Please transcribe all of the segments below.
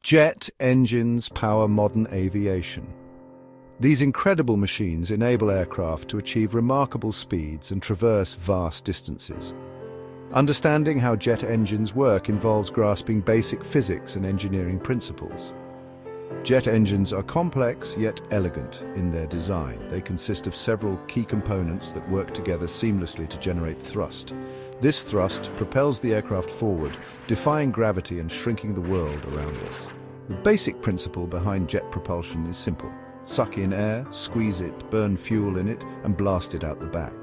Jet engines power modern aviation. These incredible machines enable aircraft to achieve remarkable speeds and traverse vast distances. Understanding how jet engines work involves grasping basic physics and engineering principles. Jet engines are complex yet elegant in their design. They consist of several key components that work together seamlessly to generate thrust. This thrust propels the aircraft forward, defying gravity and shrinking the world around us. The basic principle behind jet propulsion is simple. Suck in air, squeeze it, burn fuel in it, and blast it out the back.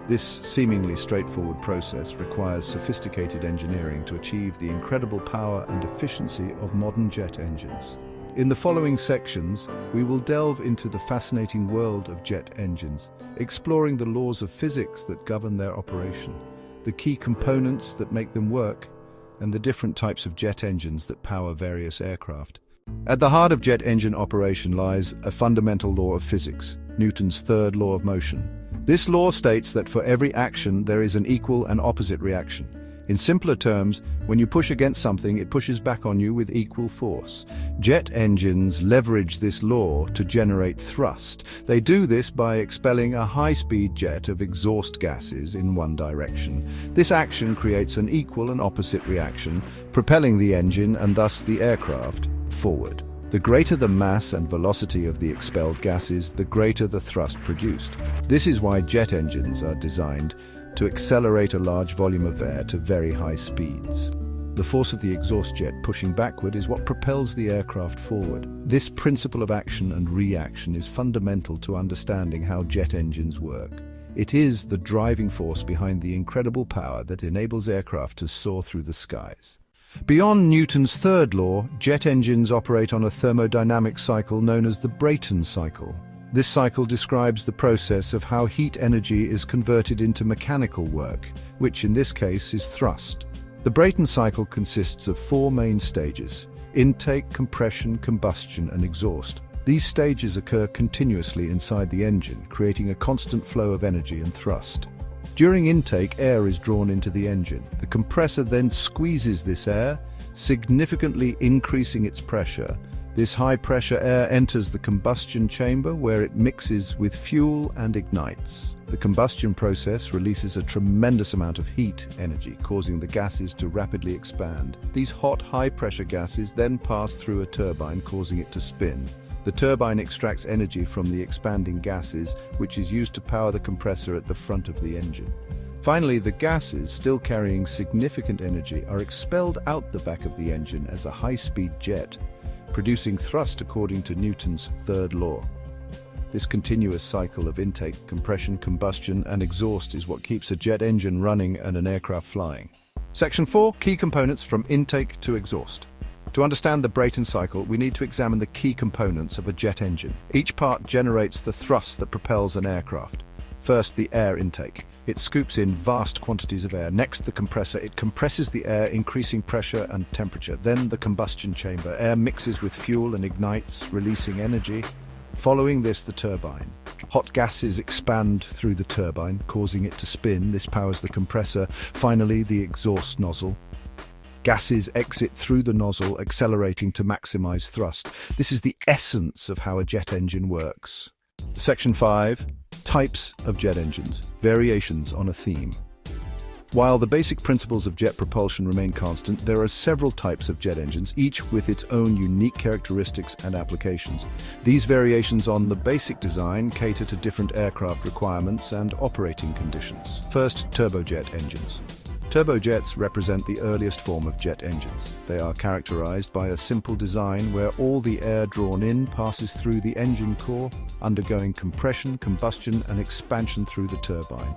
This seemingly straightforward process requires sophisticated engineering to achieve the incredible power and efficiency of modern jet engines. In the following sections, we will delve into the fascinating world of jet engines, exploring the laws of physics that govern their operation, the key components that make them work, and the different types of jet engines that power various aircraft. At the heart of jet engine operation lies a fundamental law of physics, Newton's third law of motion. This law states that for every action there is an equal and opposite reaction. In simpler terms, when you push against something, it pushes back on you with equal force. Jet engines leverage this law to generate thrust. They do this by expelling a high-speed jet of exhaust gases in one direction. This action creates an equal and opposite reaction, propelling the engine and thus the aircraft forward. The greater the mass and velocity of the expelled gases, the greater the thrust produced. This is why jet engines are designed to accelerate a large volume of air to very high speeds. The force of the exhaust jet pushing backward is what propels the aircraft forward. This principle of action and reaction is fundamental to understanding how jet engines work. It is the driving force behind the incredible power that enables aircraft to soar through the skies. Beyond Newton's third law, jet engines operate on a thermodynamic cycle known as the Brayton cycle. This cycle describes the process of how heat energy is converted into mechanical work, which in this case is thrust. The Brayton cycle consists of four main stages: intake, compression, combustion, and exhaust. These stages occur continuously inside the engine, creating a constant flow of energy and thrust. During intake, air is drawn into the engine. The compressor then squeezes this air, significantly increasing its pressure. This high-pressure air enters the combustion chamber where it mixes with fuel and ignites. The combustion process releases a tremendous amount of heat energy, causing the gases to rapidly expand. These hot, high-pressure gases then pass through a turbine, causing it to spin. The turbine extracts energy from the expanding gases, which is used to power the compressor at the front of the engine. Finally, the gases, still carrying significant energy, are expelled out the back of the engine as a high-speed jet, producing thrust according to Newton's third law. This continuous cycle of intake, compression, combustion, and exhaust is what keeps a jet engine running and an aircraft flying. Section 4. Key components from intake to exhaust. To understand the Brayton cycle, we need to examine the key components of a jet engine. Each part generates the thrust that propels an aircraft. First, the air intake. It scoops in vast quantities of air. Next, the compressor. It compresses the air, increasing pressure and temperature. Then the combustion chamber. Air mixes with fuel and ignites, releasing energy. Following this, the turbine. Hot gases expand through the turbine, causing it to spin. This powers the compressor. Finally, the exhaust nozzle. Gases exit through the nozzle, accelerating to maximize thrust. This is the essence of how a jet engine works. Section 5. Types of jet engines. Variations on a theme. While the basic principles of jet propulsion remain constant, there are several types of jet engines, each with its own unique characteristics and applications. These variations on the basic design cater to different aircraft requirements and operating conditions. First, turbojet engines. Turbojets represent the earliest form of jet engines. They are characterized by a simple design where all the air drawn in passes through the engine core, undergoing compression, combustion, and expansion through the turbine.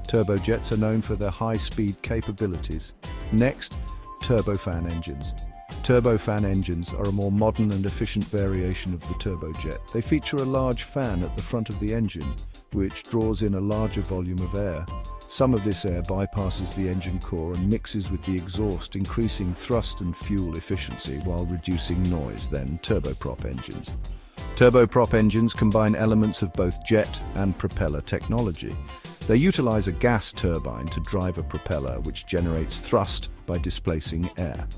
Turbojets are known for their high-speed capabilities. Next, turbofan engines. Turbofan engines are a more modern and efficient variation of the turbojet. They feature a large fan at the front of the engine, which draws in a larger volume of air. Some of this air bypasses the engine core and mixes with the exhaust, increasing thrust and fuel efficiency while reducing noise. Then, turboprop engines. Turboprop engines combine elements of both jet and propeller technology. They utilize a gas turbine to drive a propeller, which generates thrust by displacing air.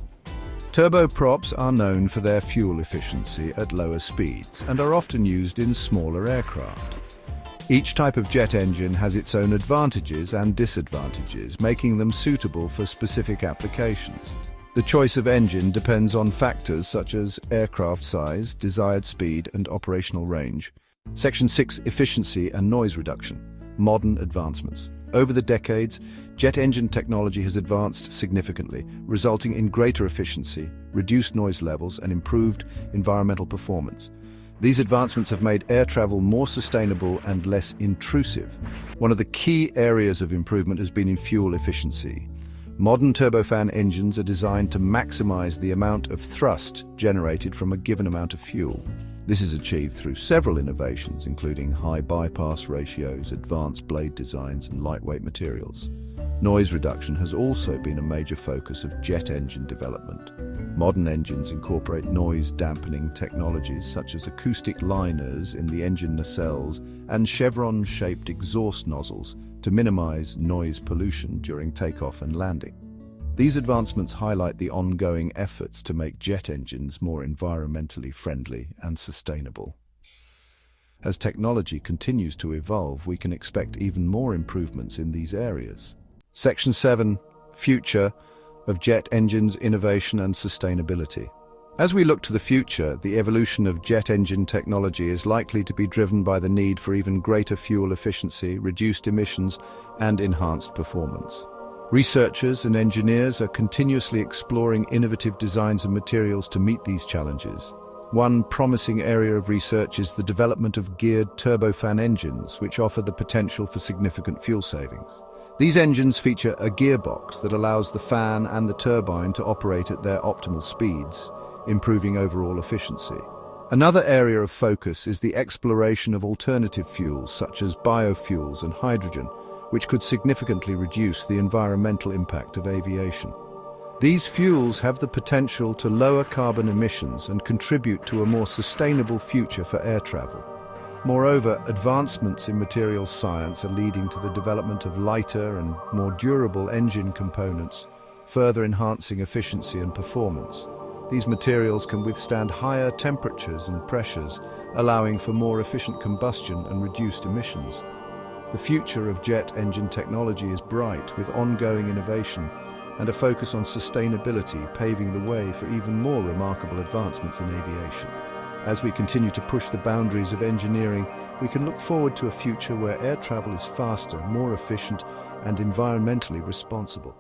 Turboprops are known for their fuel efficiency at lower speeds and are often used in smaller aircraft. Each type of jet engine has its own advantages and disadvantages, making them suitable for specific applications. The choice of engine depends on factors such as aircraft size, desired speed, and operational range. Section 6. Efficiency and noise reduction. Modern advancements. Over the decades, jet engine technology has advanced significantly, resulting in greater efficiency, reduced noise levels, and improved environmental performance. These advancements have made air travel more sustainable and less intrusive. One of the key areas of improvement has been in fuel efficiency. Modern turbofan engines are designed to maximize the amount of thrust generated from a given amount of fuel. This is achieved through several innovations, including high bypass ratios, advanced blade designs, and lightweight materials. Noise reduction has also been a major focus of jet engine development. Modern engines incorporate noise-dampening technologies such as acoustic liners in the engine nacelles and chevron-shaped exhaust nozzles to minimize noise pollution during takeoff and landing. These advancements highlight the ongoing efforts to make jet engines more environmentally friendly and sustainable. As technology continues to evolve, we can expect even more improvements in these areas. Section 7. Future of jet engines, innovation and sustainability. As we look to the future, the evolution of jet engine technology is likely to be driven by the need for even greater fuel efficiency, reduced emissions, and enhanced performance. Researchers and engineers are continuously exploring innovative designs and materials to meet these challenges. One promising area of research is the development of geared turbofan engines, which offer the potential for significant fuel savings. These engines feature a gearbox that allows the fan and the turbine to operate at their optimal speeds, improving overall efficiency. Another area of focus is the exploration of alternative fuels such as biofuels and hydrogen, which could significantly reduce the environmental impact of aviation. These fuels have the potential to lower carbon emissions and contribute to a more sustainable future for air travel. Moreover, advancements in materials science are leading to the development of lighter and more durable engine components, further enhancing efficiency and performance. These materials can withstand higher temperatures and pressures, allowing for more efficient combustion and reduced emissions. The future of jet engine technology is bright, with ongoing innovation and a focus on sustainability paving the way for even more remarkable advancements in aviation. As we continue to push the boundaries of engineering, we can look forward to a future where air travel is faster, more efficient, and environmentally responsible.